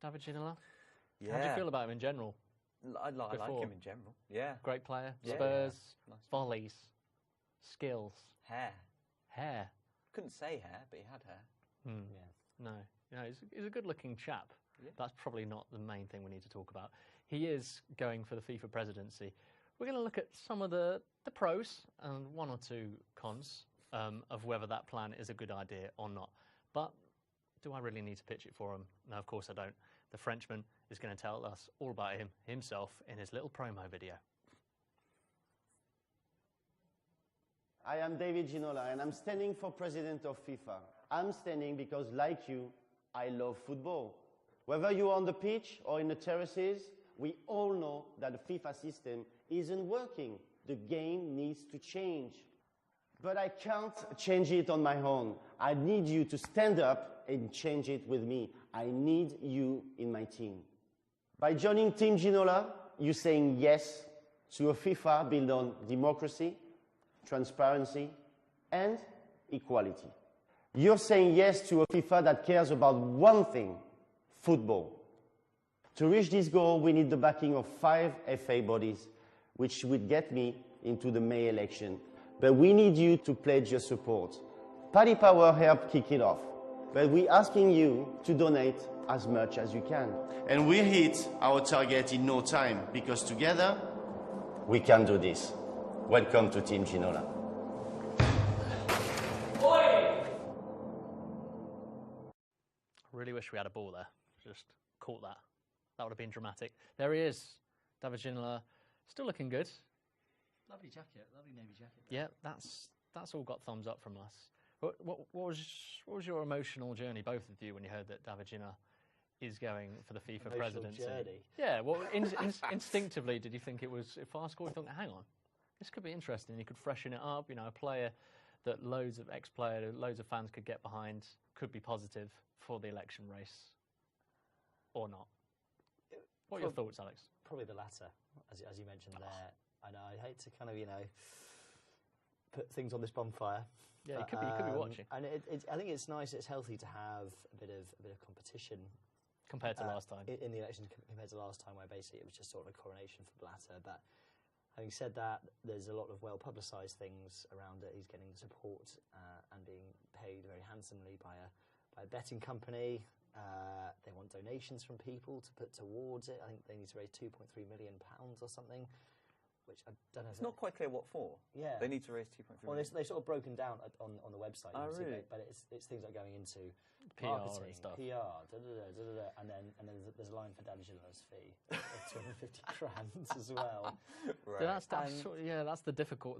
David Ginola? Yeah. How do you feel about him in general? I like him in general. Yeah. Great player. Yeah. Spurs, Nice. volleys, skills. Hair. Hair. Couldn't say hair, but he had hair. Yeah. No, he's a good-looking chap. Yeah. That's probably not the main thing we need to talk about. He is going for the FIFA presidency. We're going to look at some of the pros and one or two cons of whether that plan is a good idea or not. But do I really need to pitch it for him? No, of course I don't. The Frenchman is going to tell us all about himself in his little promo video. I am David Ginola and I'm standing for president of FIFA. I'm standing because, like you, I love football. Whether you're on the pitch or in the terraces, we all know that the FIFA system isn't working. The game needs to change. But I can't change it on my own. I need you to stand up and change it with me. I need you in my team. By joining Team Ginola, you're saying yes to a FIFA built on democracy, transparency, and equality. You're saying yes to a FIFA that cares about one thing: football. To reach this goal, we need the backing of 5 FA bodies, which would get me into the May election. But we need you to pledge your support. Paddy Power helped kick it off, but we're asking you to donate as much as you can. And we'll hit our target in no time, because together, we can do this. Welcome to Team Ginola. Really wish we had a ball there. Just caught that. That would have been dramatic. There he is, David Ginola, still looking good. Lovely jacket, lovely navy jacket. Yeah, that's all got thumbs up from us. What was your emotional journey, both of you, when you heard that David Ginola is going for the FIFA presidency? Journey. Yeah, well, instinctively, did you think it was a fast score? You thought, hang on, this could be interesting. You could freshen it up. You know, a player that loads of fans could get behind, could be positive for the election race, or not. What are your thoughts, Alex? Probably the latter, as you mentioned there. I know, I hate to kind of, put things on this bonfire. Yeah, you could be watching. And I think it's nice, it's healthy to have a bit of competition. Compared to last time. In the election compared to last time, where basically it was just sort of a coronation for Blatter. But having said that, there's a lot of well-publicised things around it. He's getting support and being paid very handsomely by a betting company. They want donations from people to put towards it. I think they need to raise £2.3 million or something, which I don't know. It's not quite clear what for. Yeah. They need to raise 2.3 million. Well, they've sort of broken down on the website. Oh, really? But it's things like going into PR marketing, and stuff. PR, and then there's a line for David Ginola's fee of 250 grand as well. Right. So that's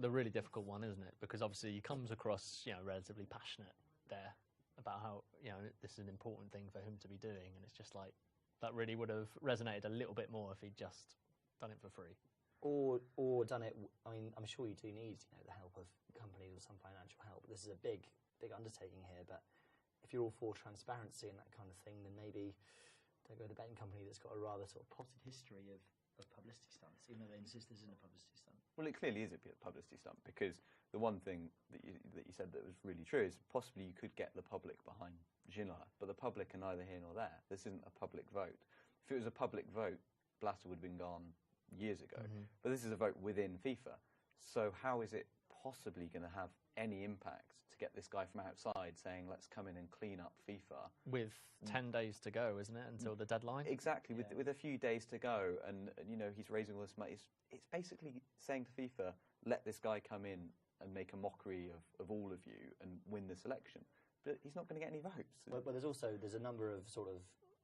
the really difficult one, isn't it? Because obviously he comes across, relatively passionate there about how, this is an important thing for him to be doing, and it's just like that really would have resonated a little bit more if he'd just done it for free. Or done it. I mean, I'm sure you do need the help of companies or some financial help. This is a big undertaking here. But if you're all for transparency and that kind of thing, then maybe don't go with a betting company that's got a rather sort of potted history of publicity stunts, even though they insist this isn't a publicity stunt. Well, it clearly is a publicity stunt, because the one thing that you said that was really true is possibly you could get the public behind Ginola, but the public are neither here nor there. This isn't a public vote. If it was a public vote, Blatter would have been gone years ago. But this is a vote within FIFA. So how is it possibly going to have any impact to get this guy from outside saying, let's come in and clean up FIFA? With 10 days to go, isn't it, until the deadline? Exactly, with a few days to go, and he's raising all this money. It's basically saying to FIFA, let this guy come in and make a mockery of all of you and win this election. But he's not going to get any votes. But there's a number of sort of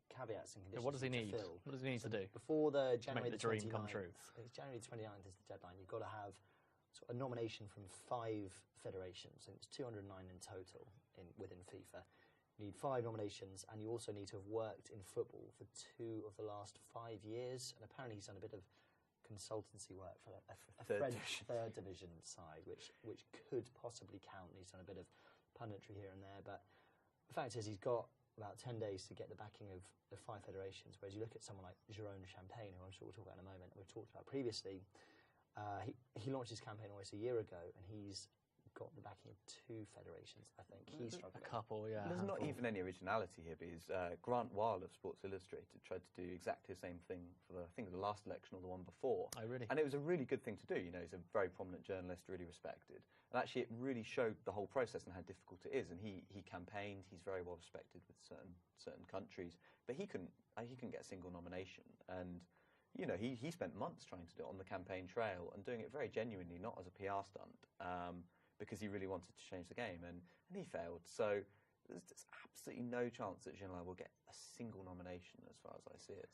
caveats and conditions. What does he need? To fill. What does he need to do? Before the January the dream come true. It's January 29th is the deadline. You've got to have sort of a nomination from 5 federations. I think it's 209 in total within FIFA. You need 5 nominations, and you also need to have worked in football for 2 of the last 5 years. And apparently he's done a bit of consultancy work for a French third division side, which could possibly count. He's done a bit of punditry here and there, but the fact is he's got about 10 days to get the backing of the 5 federations, whereas you look at someone like Jérôme Champagne, who I'm sure we'll talk about in a moment, we've talked about previously, He launched his campaign almost a year ago, and he's got the backing of 2 federations, I think. He's struggling. A couple, yeah. There's not even any originality here, because Grant Weil of Sports Illustrated tried to do exactly the same thing for I think the last election or the one before. Oh, really? And it was a really good thing to do. You know, he's a very prominent journalist, really respected. And actually, it really showed the whole process and how difficult it is. And he campaigned. He's very well respected with certain countries, but he couldn't get a single nomination. And you know, he spent months trying to do it on the campaign trail and doing it very genuinely, not as a PR stunt. Because he really wanted to change the game, and he failed. So there's absolutely no chance that Ginola will get a single nomination as far as I see it.